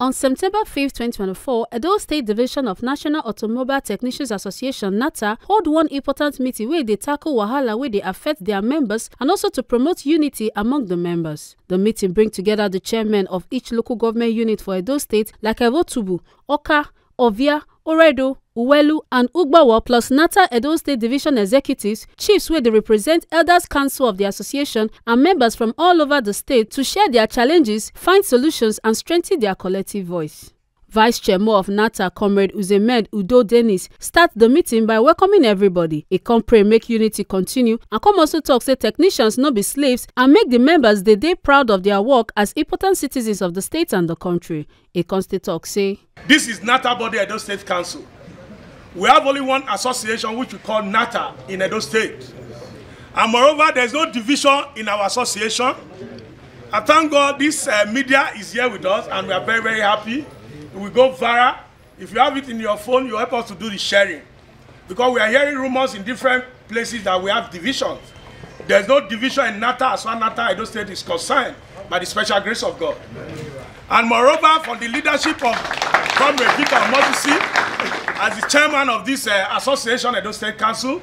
On September 5, 2024, Edo State Division of National Automobile Technicians Association NATA hold one important meeting where they tackle wahala where they affect their members and also to promote unity among the members. The meeting bring together the chairmen of each local government unit for Edo State like Evotubu, Oka, Ovia, Oredo, Uwelu, and Ugbawa, plus NATA Edo State Division executives, chiefs where they represent Elders Council of the association, and members from all over the state to share their challenges, find solutions, and strengthen their collective voice. Vice Chairman of NATA, Comrade Uzemed Udo Dennis, start the meeting by welcoming everybody. He come pray make unity continue and come also talk say technicians no be slaves and make the members they proud of their work as important citizens of the state and the country. He come still talk say, this is NATA body Edo State Council. We have only one association which we call NATA in Edo State. And moreover, there is no division in our association. I thank God this media is here with us and we are very, very happy. We go viral. If you have it in your phone, you help us to do the sharing. Because we are hearing rumors in different places that we have divisions. There is no division in NATA as far as NATA Edo State is concerned by the special grace of God. And moreover, for the leadership of Comrade Victor Mobisi, as the chairman of this association, Edo State Council,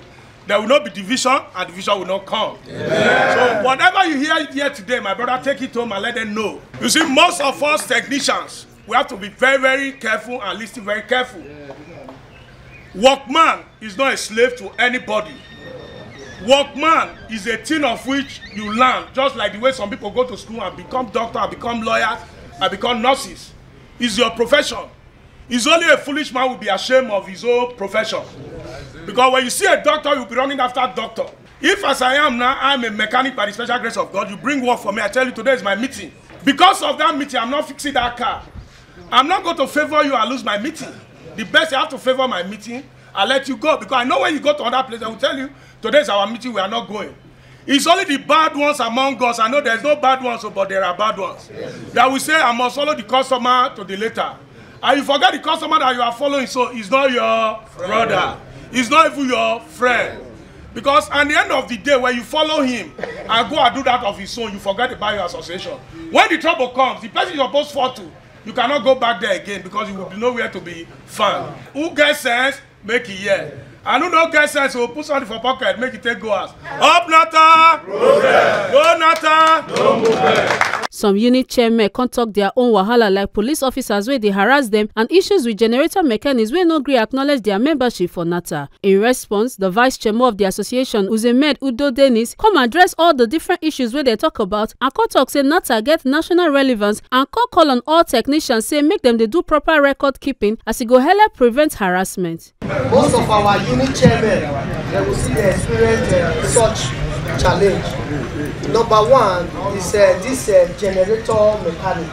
there will not be division and division will not come. Yeah. So whatever you hear here today, my brother, take it home and let them know. You see, most of us technicians, we have to be very, very careful and listen very careful. Workman is not a slave to anybody. Workman is a thing of which you learn, just like the way some people go to school and become doctors, and become lawyers, and become nurses. It's your profession. It's only a foolish man who will be ashamed of his own profession. Because when you see a doctor, you'll be running after a doctor. If, as I am now, I'm a mechanic by the special grace of God, you bring work for me, I tell you today is my meeting. Because of that meeting, I'm not fixing that car. I'm not going to favor you and lose my meeting. The best, you have to favor my meeting, I'll let you go. Because I know when you go to another place, I will tell you, today is our meeting, we are not going. It's only the bad ones among us. I know there's no bad ones, but there are bad ones. That will say, I must follow the customer to the letter. And you forget the customer that you are following, so he's not your brother. He's not even your friend. Because at the end of the day, when you follow him and go and do that of his own, you forget about your association. When the trouble comes, the person you're supposed to fall to, you cannot go back there again because you will be nowhere to be found. Who gets sense, make it here. And who don't get sense, will put something for pocket, make it take go out. Up NATA! Go NATA! No movement! Some unit chairmen contact their own wahala like police officers where they harass them and issues with generator mechanics where no agree acknowledge their membership for NATA. In response, the vice chairman of the association, Uzemed Udo Dennis, come address all the different issues where they talk about and talk say NATA get national relevance and call on all technicians say make them they do proper record keeping as it go help prevent harassment. Most of our unit chairmen, they will see they experience such challenge. Number one is this generator mechanic.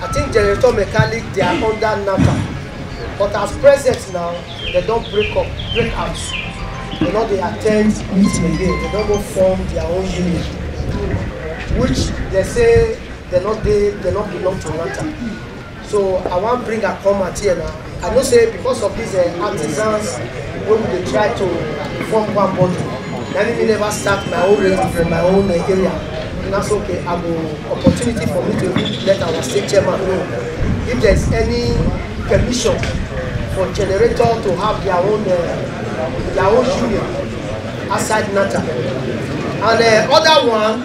I think generator mechanic, they are under NATA. But as present now, they don't break out. They know they attend meeting again. They don't go form their own unit. Which they say they not belong to NATA. So I want to bring a comment here now. I know say because of these artisans, when they try to form one body, let me never start my own rating from my own area. And that's okay. I have opportunity for me to let our state chairman know if there's any permission for generator to have their own union outside NATA. And other one,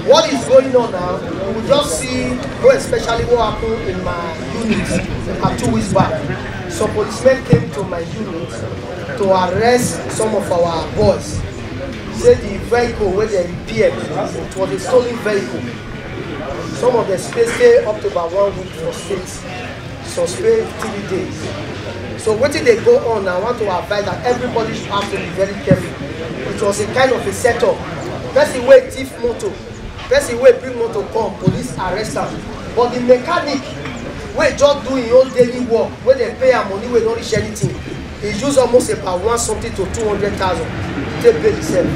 what is going on now? We will just see, especially what happened in my unit 2 weeks back. Some policemen came to my unit to arrest some of our boys. Say the vehicle where they repaired, it was a stolen vehicle. Some of them stay up to about 1 week for states. So stay 3 days. So what did they go on? I want to advise that everybody should have to be very careful. It was a kind of a setup. Person way thief motor, person way bring motor come, police arrest them. But the mechanic, where just doing your daily work, where they pay her money, where don't reach anything, he use almost about 1 something to 200,000. Take pay itself.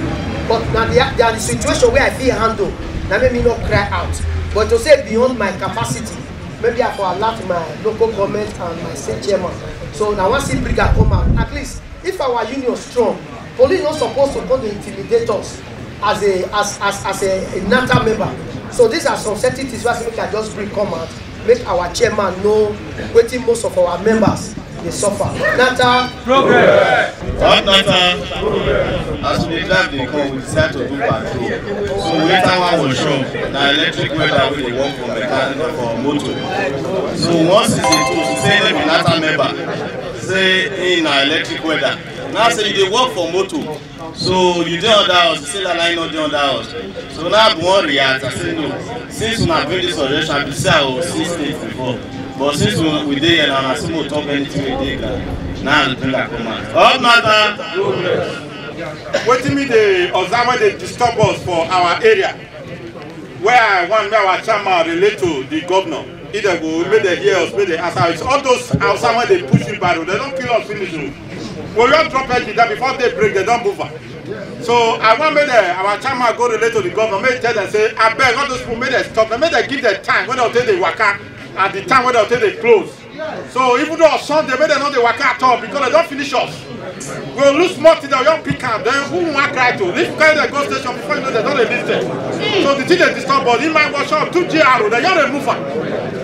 But now they are the situation where I feel handle. Now make me not cry out. But to say beyond my capacity, maybe I for alert my local government and my state chairman. So now once the brigade come out, at least if our union is strong, police not supposed to come to intimidate us as a NATA member. So these are some certain things where I can just bring come out make our chairman know wetin most of our members dey suffer. NATA progress. NATA, as we drive the car, we decide to do patrol. So we enter one workshop, the electric welder wey dey work for mechanical for motor. So once it's a tool, say dem be NATA member, say in na electric welder. Now say you dey work for motor, so you dey under house, you say that I no dey under house. So now I wan react, I say no. Since una bring this suggestion, I be say I was 6 days before. But since we dey here now, I say we talk anything we dey now I bring that command. All NATA. Wetin me dey observe wey dey disturb us for our area, where I want make our chairman relate to the governor. Either go make they hear us, make they answer us. All those outside when they push in barrel, they don't kill us finish. We don't drop anything that before they break, they don't move. So I want make our chairman go relate to the governor, make tell them say, I beg all those people, make they stop them, make they give them time when they'll take the waka at the time when they'll take the close. So even though on Sunday, make they know the waka at all because they don't finish us. We'll lose more things that we don't pick up. Then who want cry to? If carry the go station before you know they don't listen. So the thing they disturb us, in my workshop, 2 GRO, they don't move.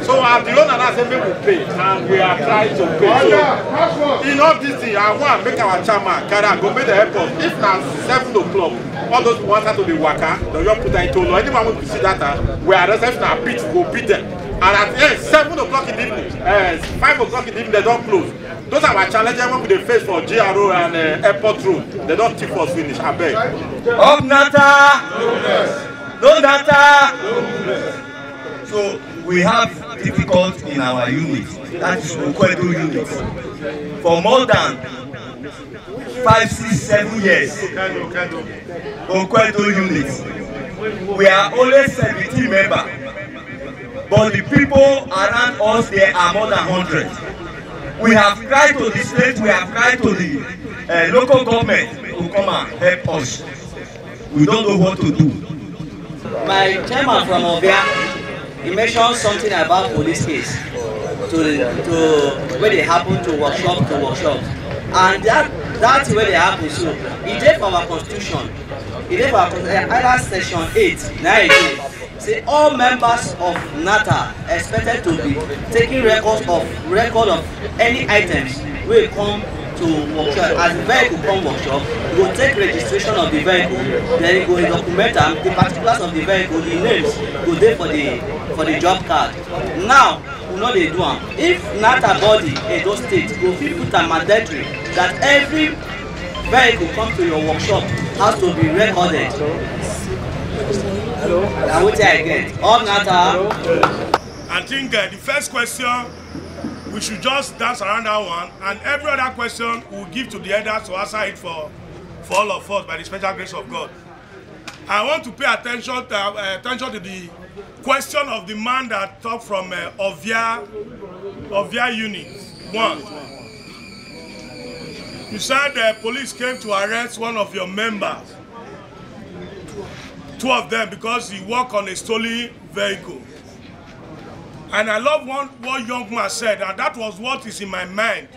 So as the owner now say, we will pay, and we are trying to pay. So in all this thing, I want to make our chairman carry go make the help us. If now 7 o'clock, all those who want to be waka, they don't put that into law. Anyone who see that, we are arrested now beat, go beat them. And at 7 o'clock in the evening, 5 o'clock in the evening, they don't close. Those are our challenges when we face for GRO and airport road. They don't tip us finish, I beg. Up NATA! No NATA! So we have difficulty in our unit. That is Okwedo unit. For more than 5, 6, 7 years. Okwedo unit. We are only 17 members. But the people around us, there are more than 100. We have cried to the state, we have cried to the local government to come and help us. We don't know what to do. My chairman from Ovia, he mentioned something about police case to where they happen to workshop, and that's where they happen. So it did for our constitution. It did for our either section 8, 9, say all members of NATA expected to be taking record of any items wey come to workshop. As the vehicle come workshop, you go take registration of the vehicle, then you go document am, the particulars of the vehicle, the names go there for the job card. Now we no dey do am. If NATA body Edo State go fit put am mandatory that every vehicle come to your workshop has to be recorded. Now what I get? All NATA. I think the first question, we should just dance around that one, and every other question we'll give to the elders to answer it for all of us by the special grace of God. I want to pay attention to the question of the man that talked from Ovia Unit 1. You said the police came to arrest one of your members. 2 of them because he worked on a stolen vehicle. And I love what young man said, and that was what is in my mind.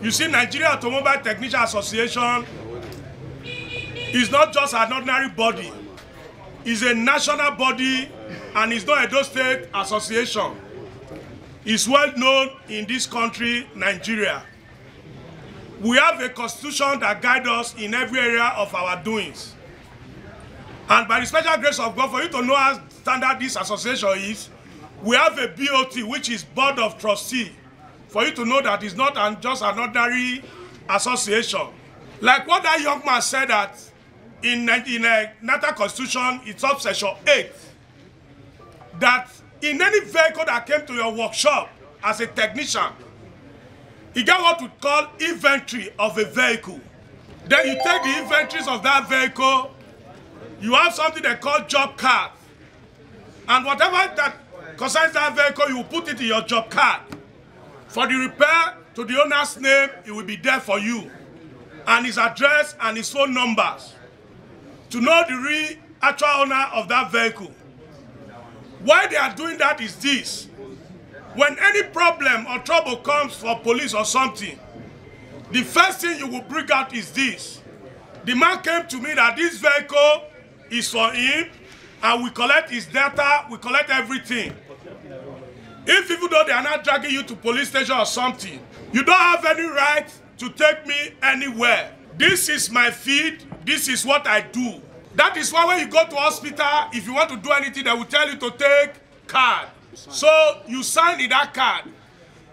You see, Nigeria Automobile Technicians Association is not just an ordinary body. It's a national body, and it's not a Edo State association. It's well known in this country, Nigeria. We have a constitution that guides us in every area of our doings. And by the special grace of God, for you to know how standard this association is, we have a BOT, which is Board of Trustees, for you to know that it's not just an ordinary association. Like what that young man said, that in a NATA Constitution, it's up section 8, that in any vehicle that came to your workshop as a technician, you get what we call inventory of a vehicle. Then you take the inventories of that vehicle, you have something they call job card. And whatever that concerns that vehicle, you put it in your job card. For the repair, to the owner's name, it will be there for you. And his address and his phone numbers. To know the real actual owner of that vehicle. Why they are doing that is this. When any problem or trouble comes for police or something, the first thing you will bring out is this. The man came to me that this vehicle is for him, and we collect his data, we collect everything. If even though they are not dragging you to police station or something, you don't have any right to take me anywhere. This is my field. This is what I do. That is why when you go to hospital, if you want to do anything, they will tell you to take card. So you sign in that card.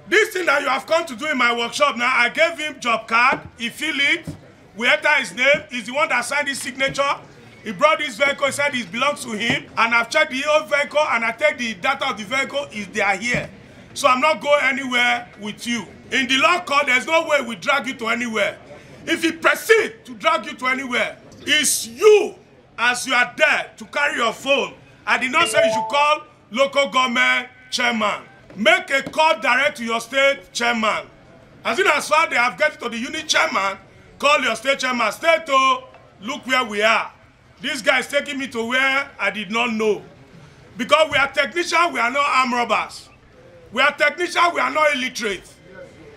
This thing that you have come to do in my workshop now, I gave him job card. He filled it. We enter his name. He's the one that signed his signature. He brought this vehicle, he said it belongs to him, and I've checked the old vehicle and I take the data of the vehicle, they are here. So I'm not going anywhere with you. In the law court, there's no way we drag you to anywhere. If he proceeds to drag you to anywhere, it's you, as you are there, to carry your phone. I did not say you should call local government chairman. Make a call direct to your state chairman. As soon as far they have get to the unit chairman, call your state chairman. State to look where we are. This guy is taking me to where I did not know. Because we are technicians, we are not armed robbers. We are technicians, we are not illiterate.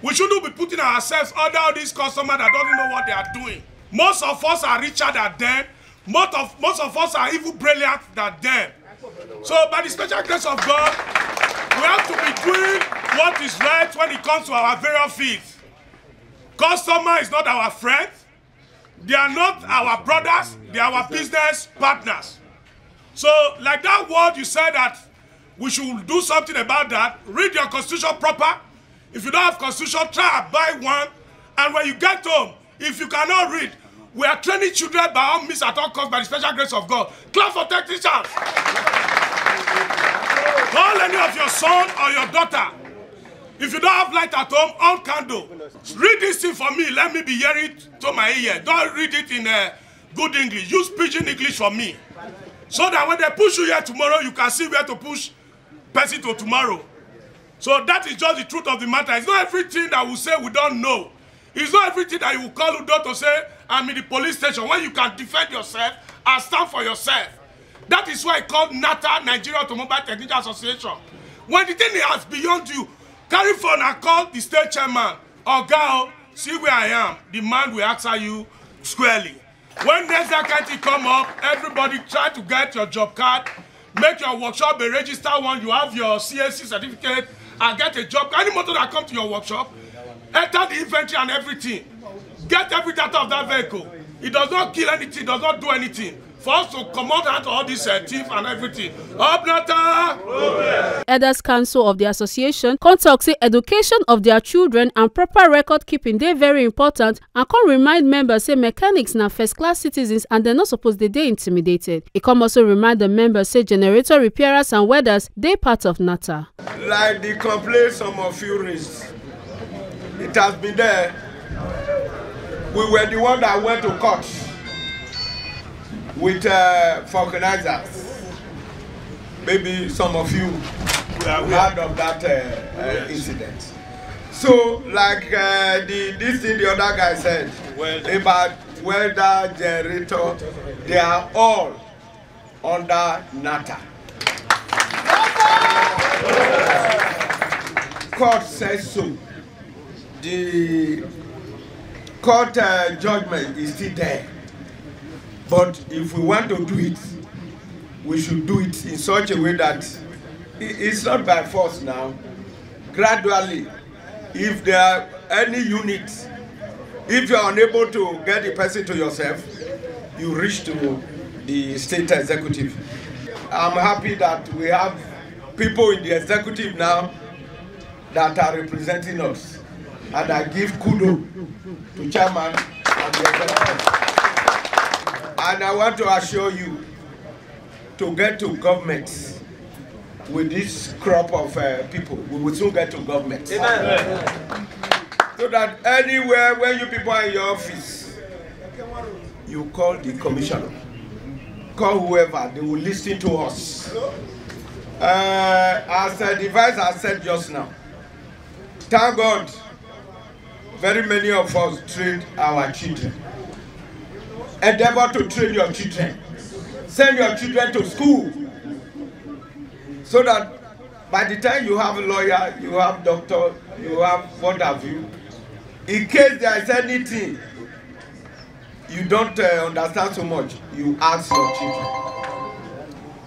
We shouldn't be putting ourselves under all these customers that don't know what they are doing. Most of us are richer than them. Most of us are even brilliant than them. So by the special grace of God, we have to be doing what is right when it comes to our various fields. Customer is not our friend. They are not our brothers, they are our business partners. So, like that word you said that we should do something about that, read your constitution proper. If you don't have constitution, try and buy one. And when you get home, if you cannot read, we are training children by all means at all costs by the special grace of God. Clap for technicians. Call any of your son or your daughter. If you don't have light at home, on candle. Read this thing for me. Let me be hearing it to my ear. Don't read it in good English. Use pidgin English for me. So that when they push you here tomorrow, you can see where to push person to tomorrow. So that is just the truth of the matter. It's not everything that we say we don't know. It's not everything that you will call Udo to say, I'm in the police station. When you can defend yourself and stand for yourself. That is why I called NATA, Nigeria Automobile Technicians Association. When the thing is beyond you, carry phone and call the state chairman. Or go, see where I am. The man will answer you squarely. When next that kind of thing come up, everybody try to get your job card, make your workshop a registered one, you have your CSC certificate, and get a job. Any motor that come to your workshop, enter the inventory and everything. Get every data of that vehicle. It does not kill anything, does not do anything. For us to come out to all this thief and everything. Up, NATA! Elders Council of the association talk say education of their children and proper record keeping they very important and can remind members say mechanics na first class citizens and they're not supposed they intimidated. It can also remind the members say generator repairers and welders they part of NATA. Like the complaint some of you raised, it has been there. We were the one that went to court with vulcanizers. Maybe some of you heard of that incident. So, like this thing the other guy said about welder, generator, they are all under NATA. Court says so. The court judgment is still there. But if we want to do it, we should do it in such a way that it's not by force now. Gradually, if there are any units, if you are unable to get the person to yourself, you reach to the state executive. I'm happy that we have people in the executive now that are representing us. And I give kudos to chairman and the executive. And I want to assure you to get to government with this crop of people. We will soon get to government. Amen. So that anywhere when you people are in your office, you call the commissioner, call whoever, they will listen to us. As the device has said just now, thank God, very many of us trained our children. Endeavor to train your children. Send your children to school. So that by the time you have a lawyer, you have doctor, you have what have you, in case there is anything you don't understand so much, you ask your children.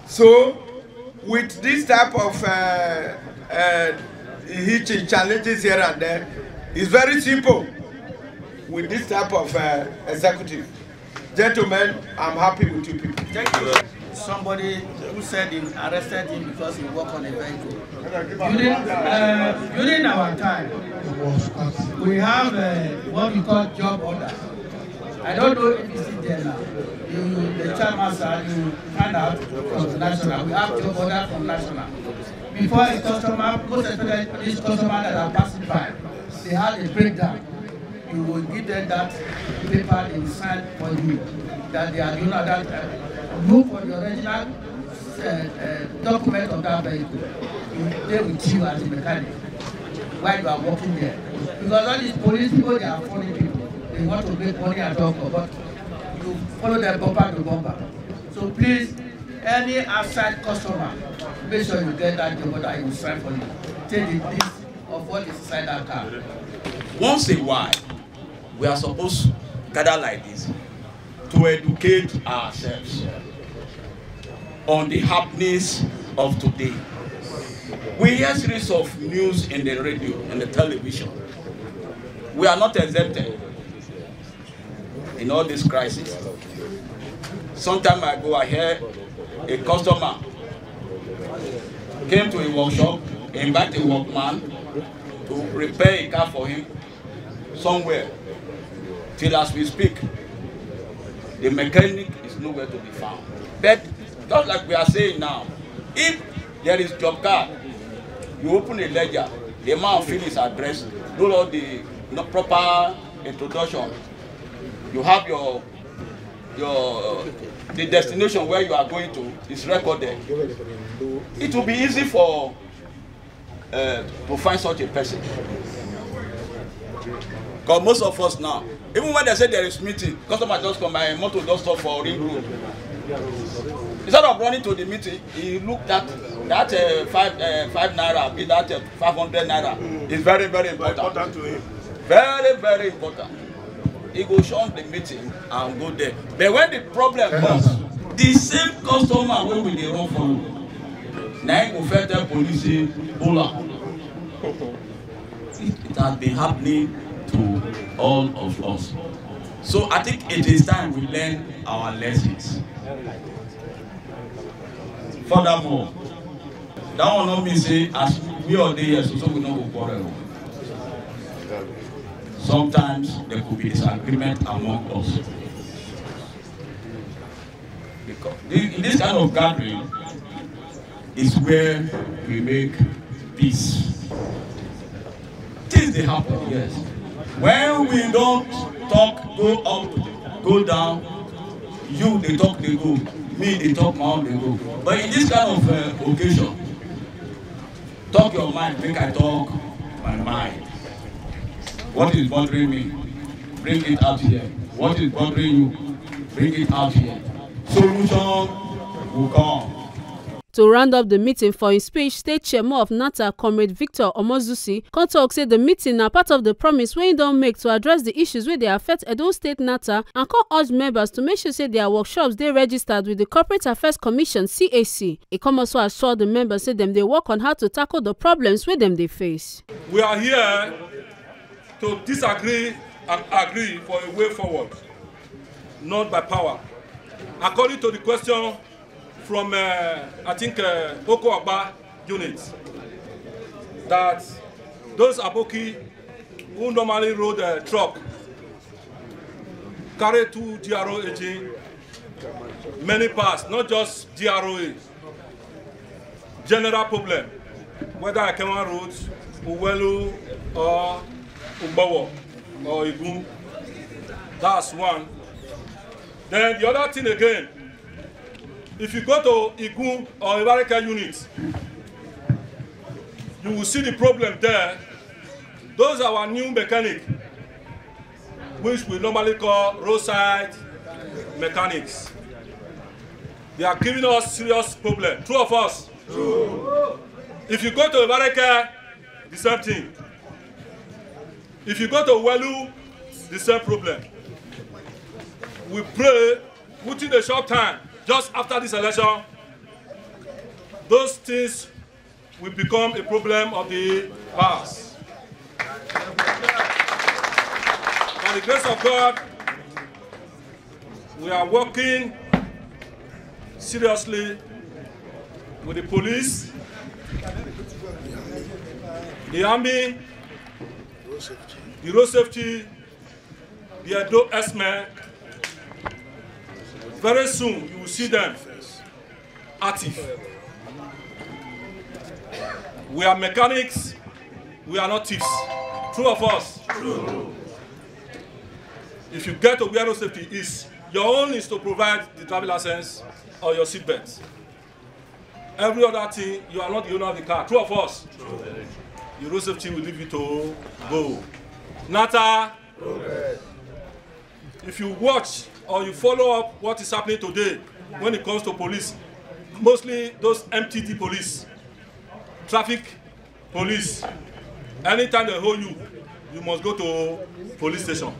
So with this type of hitching challenges here and there. It's very simple with this type of executive. Gentlemen, I'm happy with you people. Thank you. Somebody who said he arrested him because he worked on a vehicle. During our time, we have what we call job order. I don't know if it's in there now. The chairman said you find out from national. We have job order from national. Before a customer, most especially these customers that are passing by, they had a breakdown. You will give them that paper they sign for you that they are doing that. Look for the original document of that vehicle. You stay with you as a mechanic while you are working there. Because all these police people, they are funny people. They want to make money at all, but you follow them bumper to bumper. So please, any outside customer, make sure you get that job that you sign for you. Take the list of what is inside that car. Once in a while, we are supposed to gather like this to educate ourselves on the happenings of today. We hear series of news in the radio and the television. We are not exempted in all this crisis. Some time ago, I heard a customer came to a workshop, invited a workman to repair a car for him somewhere. Till as we speak, the mechanic is nowhere to be found. But just like we are saying now, if there is job card, you open a ledger, the man fill his address, do all the proper introduction. You have the destination where you are going to is recorded. It will be easy for to find such a person. Because most of us now, even when they say there is meeting, customer just come by, motor just stop for ring road. Instead of running to the meeting, he looked at that 5 naira, be that 500 naira. It's very, very important to him. Very, very important. He go shun the meeting and go there. But when the problem comes, the same customer wey we dey run from, na him go first tell police say, "Hola." It has been happening to all of us. So I think it is time we learn our lessons. Furthermore, that will not mean say as we all dey here, so we no go quarrel. Sometimes there could be disagreement among us. Because in this kind of gathering is where we make peace. Things they happen, yes. When we don't talk, go up, go down, you they talk, they go, me they talk, my own they go. But in this kind of occasion, talk your mind, make I talk my mind. What is bothering me? Bring it out here. What is bothering you? Bring it out here. Solution will come. To round up the meeting for his speech, State Chairman of NATA, Comrade Victor Omozusi, come talk say the meeting na part of the promise wey don make to address the issues wey dey affect Edo State NATA and come urge members to make sure say their workshops dey registered with the Corporate Affairs Commission (CAC). He come also assure the members say dem dey work on how to tackle the problems wey dem dey face. We are here to disagree and agree for a way forward, not by power. According to the question from, I think, Oko Agba unit, that those Aboki who normally rode a truck carry 2 GRO engine, many parts, not just GROA, general problem, whether Akema Road, Uwelu, or Umbawo, or Igun, that's one. Then the other thing again, if you go to Igun or Ibaraka unit, you will see the problem there. Those are our new mechanics, which we normally call roadside mechanics. They are giving us serious problem. True of us? True. If you go to Ibaraka, the same thing. If you go to Welu, the same problem. We pray within a short time, just after this election, those things will become a problem of the past. By the grace of God, we are working seriously with the police, the army, the road safety, the Edo S-men. Very soon you will see them active. We are mechanics, we are not thieves. True of us? True. If you get to where road safety is, your own is to provide the driving license or your seatbelt. Every other thing, you are not the owner of the car. True of us? True. The road safety will leave you to go. NATA, if you watch or you follow up what is happening today when it comes to police, mostly those MTD police, traffic police, anytime they hold you, you must go to police station.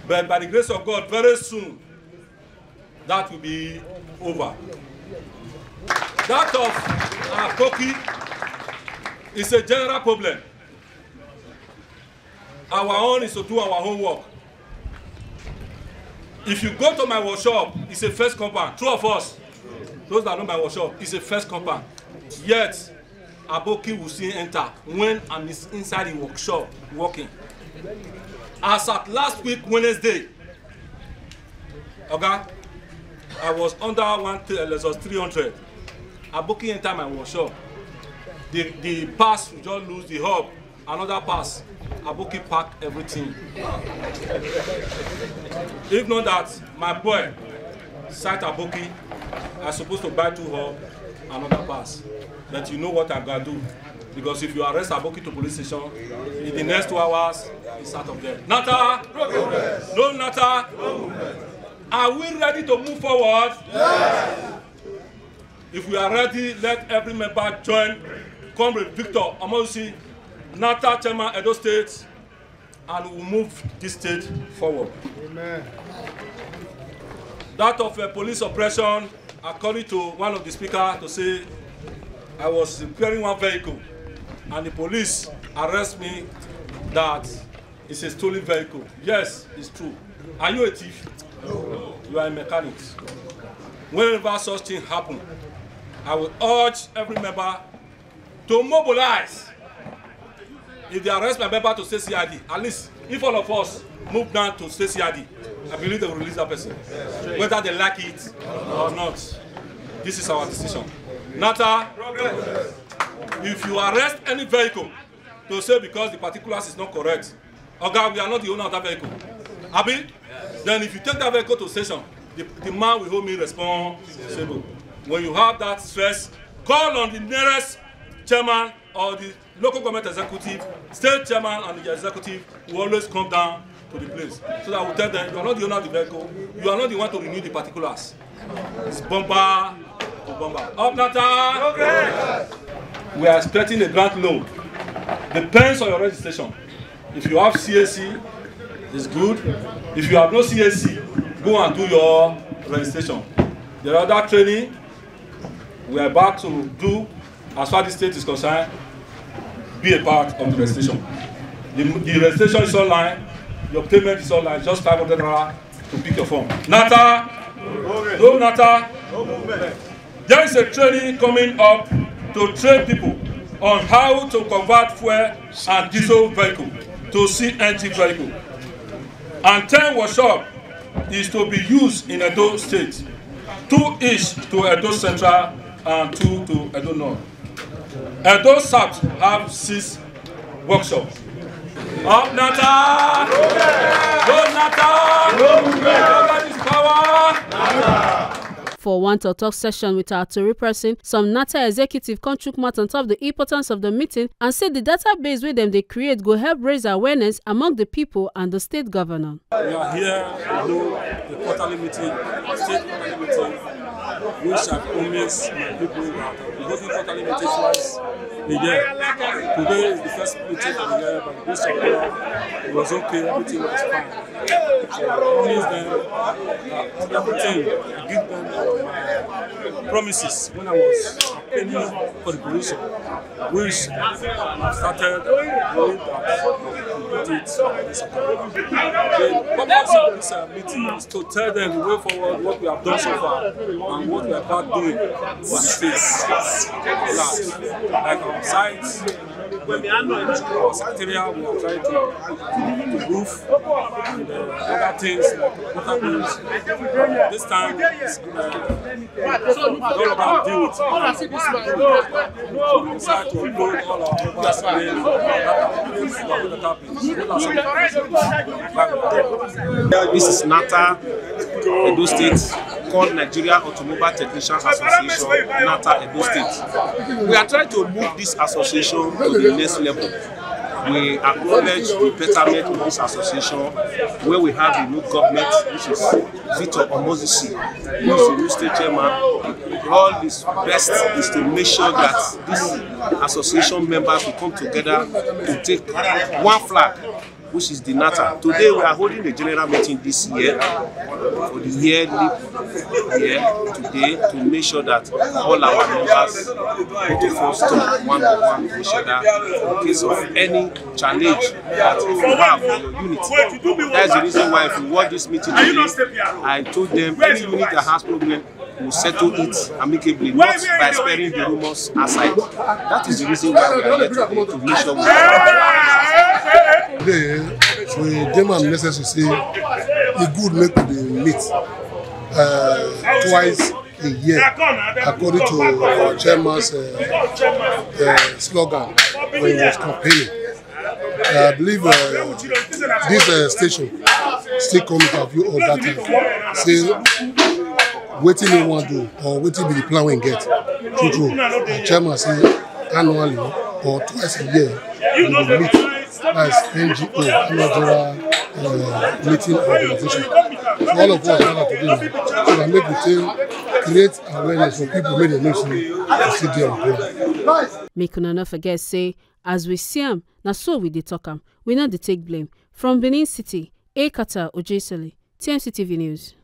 But by the grace of God, very soon, that will be over. That of Poki is a general problem. Our own is to do our homework. If you go to my workshop, it's a first compound. True of us. Those that know my workshop, it's a first compound. Yet, Aboki will still enter when I'm inside the workshop working. As at last week, Wednesday, okay, I was under 300. Aboki entered my workshop. The pass will just lose the hub. Another pass. Aboki packed everything. If not that, my boy, sight Aboki, I'm supposed to buy 2 hubs, another pass. But you know what I'm going to do. Because if you arrest Aboki to police station, in the next 2 hours, he's out of there. NATA? Progress. No NATA? No. Are we ready to move forward? Yes. If we are ready, let every member join Comrade Victor Amosi, NATA Chairman Edo State, and we'll move this state forward. Amen. That of a police oppression, according to one of the speakers, to say I was repairing one vehicle and the police arrest me that it's a stolen vehicle. Yes, it's true. Are you a thief? No. You are a mechanic. Whenever such thing happen, I will urge every member to mobilize. If they arrest my member to state CID, at least if all of us move down to state CID, I believe they will release that person. Whether they like it or not. This is our decision. NATA, if you arrest any vehicle to say because the particulars is not correct, okay, we are not the owner of that vehicle. Abi? Then if you take that vehicle to station, the man will hold me responsible. When you have that stress, call on the nearest chairman or the local government executive, state chairman and the executive will always come down to the place. So that I will tell them, you are not the owner of the vehicle, you are not the one to renew the particulars. It's bumper to bumper. Up NATA! Okay. We are expecting a grant loan. Depends on your registration. If you have CAC, it's good. If you have no CAC, go and do your registration. The other training we are about to do, as far as the state is concerned, be a part of the registration. The registration is online, your payment is online, just $500 to pick your form. NATA? No NATA? No movement. There is a training coming up to train people on how to convert fuel and diesel vehicle to CNG vehicle. And 10 workshop is to be used in Edo State. 2 each to Edo Central and 2 to Edo North. Edo South have 6 workshops. Up NATA! Go NATA! No movement! Power! NATA! For one talk session with our Tory person, some NATA executive come chook mouth on top of the importance of the meeting and say the database where them they create go help raise awareness among the people and the state governor. We are here to do the quarterly meeting, state quarterly meeting, which have promised my people that we go to quarterly meeting twice a year. Today is the first meeting of the year, but the grace of God, it was okay, everything was fine. So I promise them that everything, I give them promises when I was campaigning for the position, which started going to it. The purpose of this meeting is to tell them the way forward, what we have done so far, and what we are about doing for the states. Like our sites, our site area, we are trying to roof and other things like water bills. This time, it's all about deal with so we decide to upload all our This is NATA, Edo State, called Nigeria Automobile Technicians Association NATA, Edo State. We are trying to move this association to the next level. We acknowledge the betterment of this association, where we have a new government, which is Victor Omozisi, who is the new state chairman. All this best is to make sure that these association members will come together to take one flag, which is the NATA. Today we are holding the general meeting this year, for the yearly today, to make sure that all our members put the first stop one by one to each other in case of any challenge that we have in your unit. That's the reason why if you watch this meeting today, I told them any unit that has problem will settle it amicably, not by sparing the rumors aside. That is the reason why we are here today, to make sure we Today, we deem it necessary to say it good make we meet twice a year, according to our chairman's slogan when he was campaigning. I believe this station still come to view all that time. Say, waiting in one do or waiting be the plan we get. True. The chairman say annually or twice a year we will meet as NGO, Nigeria meeting organization. So all of us are together so that make the create awareness for people make them know they still there on ground. Make una no forget say as we see am, na so we dey talk am. We no dey take blame. From Benin City, Ekata Ojesele, TMC TV News.